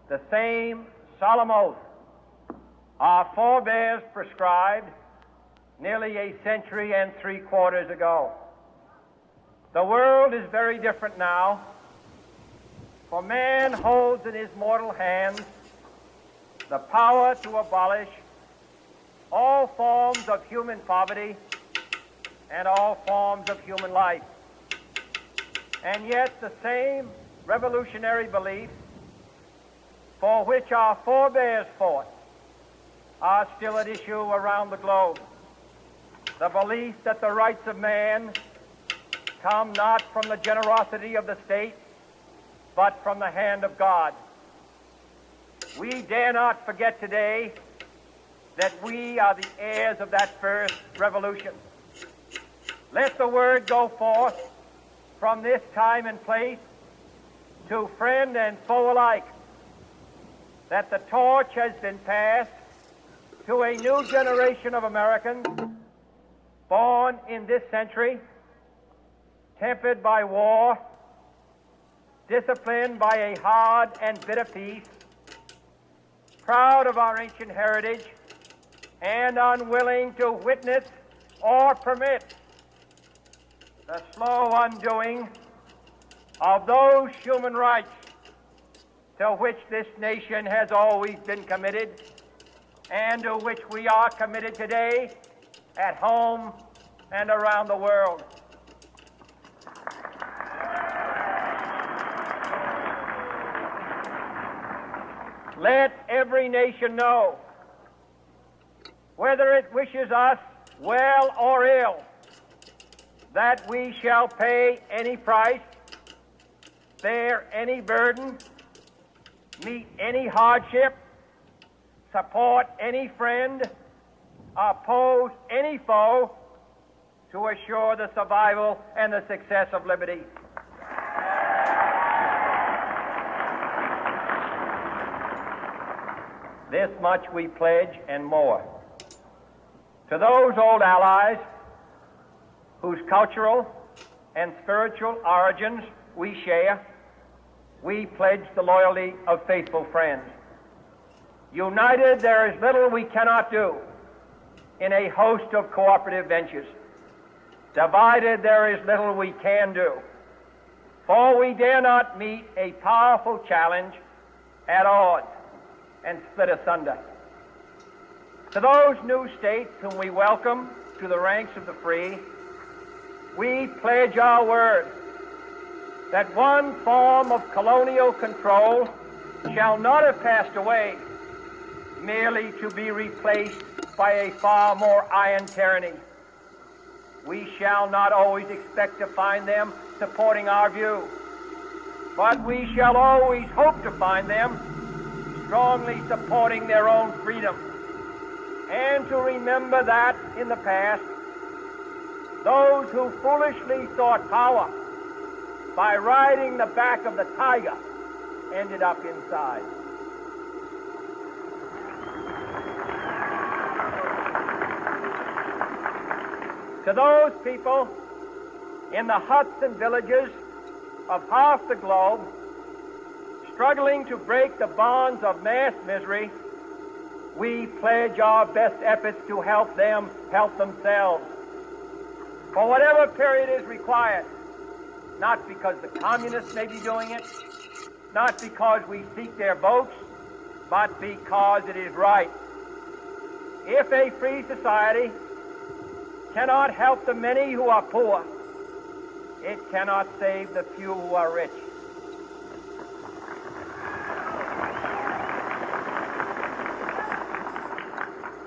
the same solemn oath our forebears prescribed nearly a century and 3/4 ago. The world is very different now, for man holds in his mortal hands the power to abolish all forms of human poverty and all forms of human life. And yet the same revolutionary beliefs for which our forebears fought are still at issue around the globe. The belief that the rights of man come not from the generosity of the state, but from the hand of God. We dare not forget today that we are the heirs of that first revolution. Let the word go forth from this time and place to friend and foe alike that the torch has been passed to a new generation of Americans born in this century, tempered by war, disciplined by a hard and bitter peace, proud of our ancient heritage, and unwilling to witness or permit the slow undoing of those human rights to which this nation has always been committed and to which we are committed today at home and around the world. Let every nation know, whether it wishes us well or ill, that we shall pay any price, bear any burden, meet any hardship, support any friend, oppose any foe to assure the survival and the success of liberty. This much we pledge and more. To those old allies whose cultural and spiritual origins we share, we pledge the loyalty of faithful friends. United, there is little we cannot do in a host of cooperative ventures. Divided, there is little we can do, for we dare not meet a powerful challenge at odds and split asunder. To those new states whom we welcome to the ranks of the free, we pledge our word that one form of colonial control shall not have passed away, merely to be replaced by a far more iron tyranny. We shall not always expect to find them supporting our view, but we shall always hope to find them strongly supporting their own freedom, and to remember that in the past, those who foolishly sought power by riding the back of the tiger ended up inside. To those people in the huts and villages of half the globe struggling to break the bonds of mass misery, we pledge our best efforts to help them help themselves for whatever period is required, not because the communists may be doing it, not because we seek their votes, but because it is right. If a free society cannot help the many who are poor, it cannot save the few who are rich.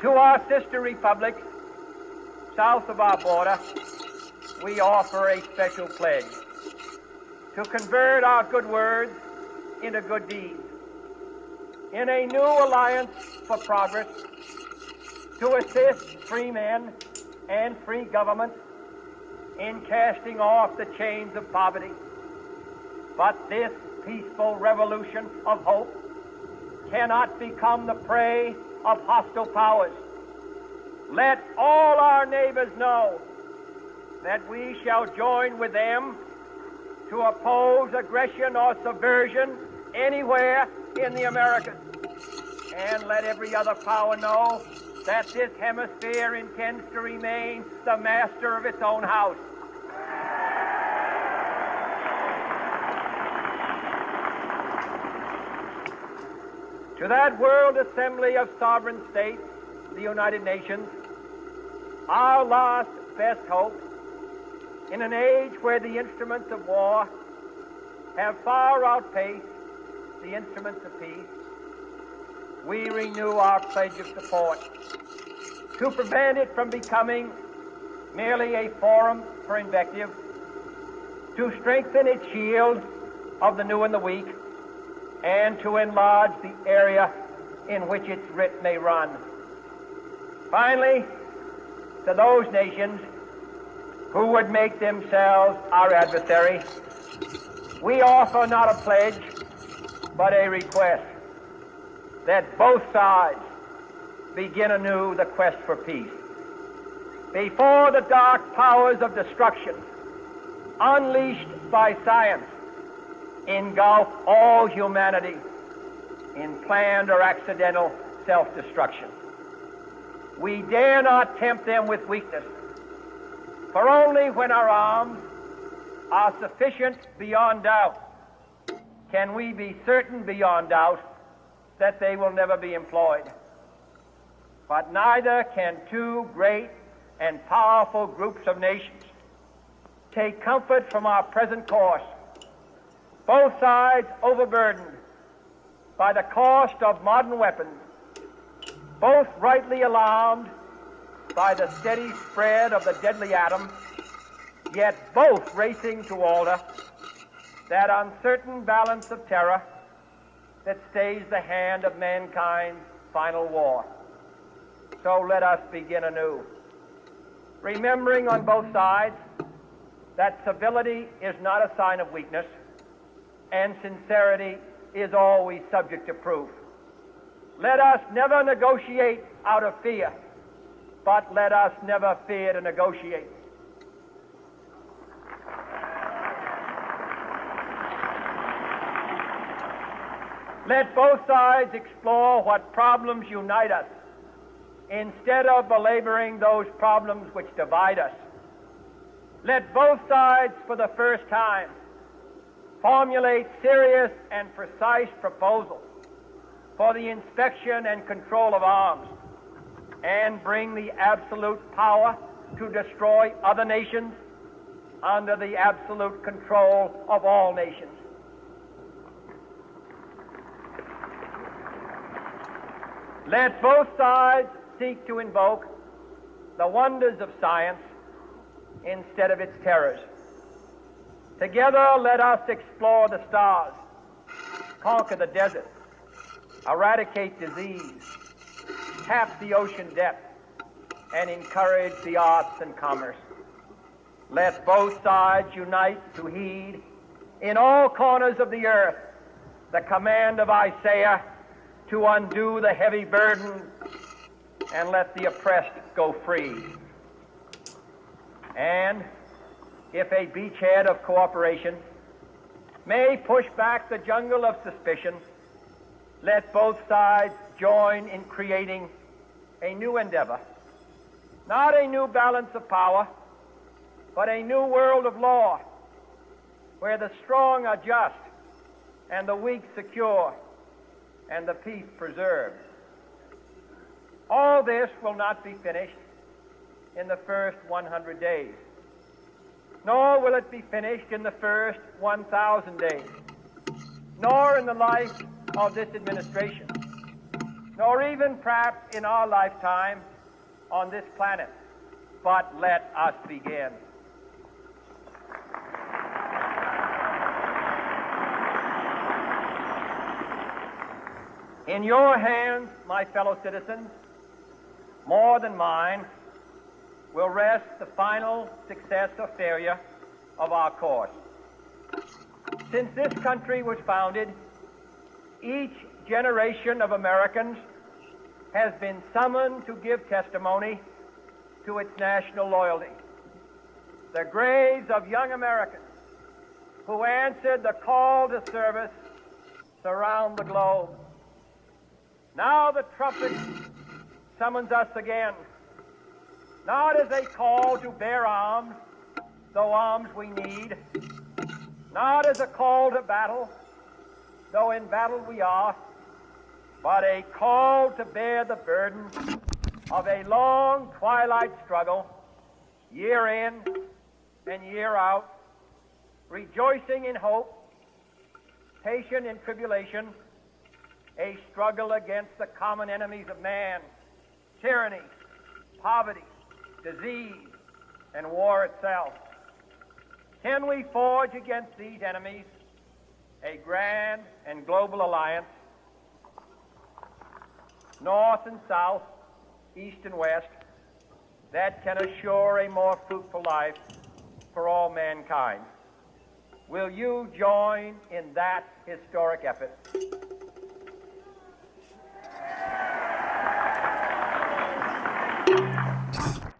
To our sister republics south of our border, we offer a special pledge to convert our good words into good deeds, in a new alliance for progress, to assist free men and free governments in casting off the chains of poverty. But this peaceful revolution of hope cannot become the prey of hostile powers. Let all our neighbors know that we shall join with them to oppose aggression or subversion anywhere in the Americas, and let every other power know that this hemisphere intends to remain the master of its own house. To that World Assembly of Sovereign States, the United Nations, our last best hope, in an age where the instruments of war have far outpaced the instruments of peace, we renew our pledge of support to prevent it from becoming merely a forum for invective, to strengthen its shield of the new and the weak, and to enlarge the area in which its writ may run. Finally, to those nations who would make themselves our adversary, we offer not a pledge, but a request that both sides begin anew the quest for peace. Before the dark powers of destruction, unleashed by science, engulf all humanity in planned or accidental self-destruction, we dare not tempt them with weakness, for only when our arms are sufficient beyond doubt can we be certain beyond doubt that they will never be employed. But neither can two great and powerful groups of nations take comfort from our present course, both sides overburdened by the cost of modern weapons, both rightly alarmed by the steady spread of the deadly atom, yet both racing to alter that uncertain balance of terror that stays the hand of mankind's final war. So let us begin anew, remembering on both sides that civility is not a sign of weakness, and sincerity is always subject to proof. Let us never negotiate out of fear, but let us never fear to negotiate. Let both sides explore what problems unite us, instead of belaboring those problems which divide us. Let both sides, for the first time, formulate serious and precise proposals for the inspection and control of arms, and bring the absolute power to destroy other nations under the absolute control of all nations. Let both sides seek to invoke the wonders of science instead of its terrors. Together, let us explore the stars, conquer the desert, eradicate disease, tap the ocean depth, and encourage the arts and commerce. Let both sides unite to heed in all corners of the earth the command of Isaiah to undo the heavy burden and let the oppressed go free. And if a beachhead of cooperation may push back the jungle of suspicion, let both sides join in creating a new endeavor, not a new balance of power, but a new world of law, where the strong are just and the weak secure and the peace preserved. All this will not be finished in the first 100 days, nor will it be finished in the first 1,000 days, nor in the life of this administration, nor even perhaps in our lifetime on this planet. But let us begin. In your hands, my fellow citizens, more than mine, will rest the final success or failure of our course. Since this country was founded, each generation of Americans has been summoned to give testimony to its national loyalty. The graves of young Americans who answered the call to service surround the globe. Now the trumpet summons us again, not as a call to bear arms, though arms we need, not as a call to battle, though in battle we are, but a call to bear the burden of a long twilight struggle, year in and year out, rejoicing in hope, patient in tribulation, a struggle against the common enemies of man, tyranny, poverty, disease, and war itself. Can we forge against these enemies a grand and global alliance, north and south, east and west, that can assure a more fruitful life for all mankind? Will you join in that historic effort?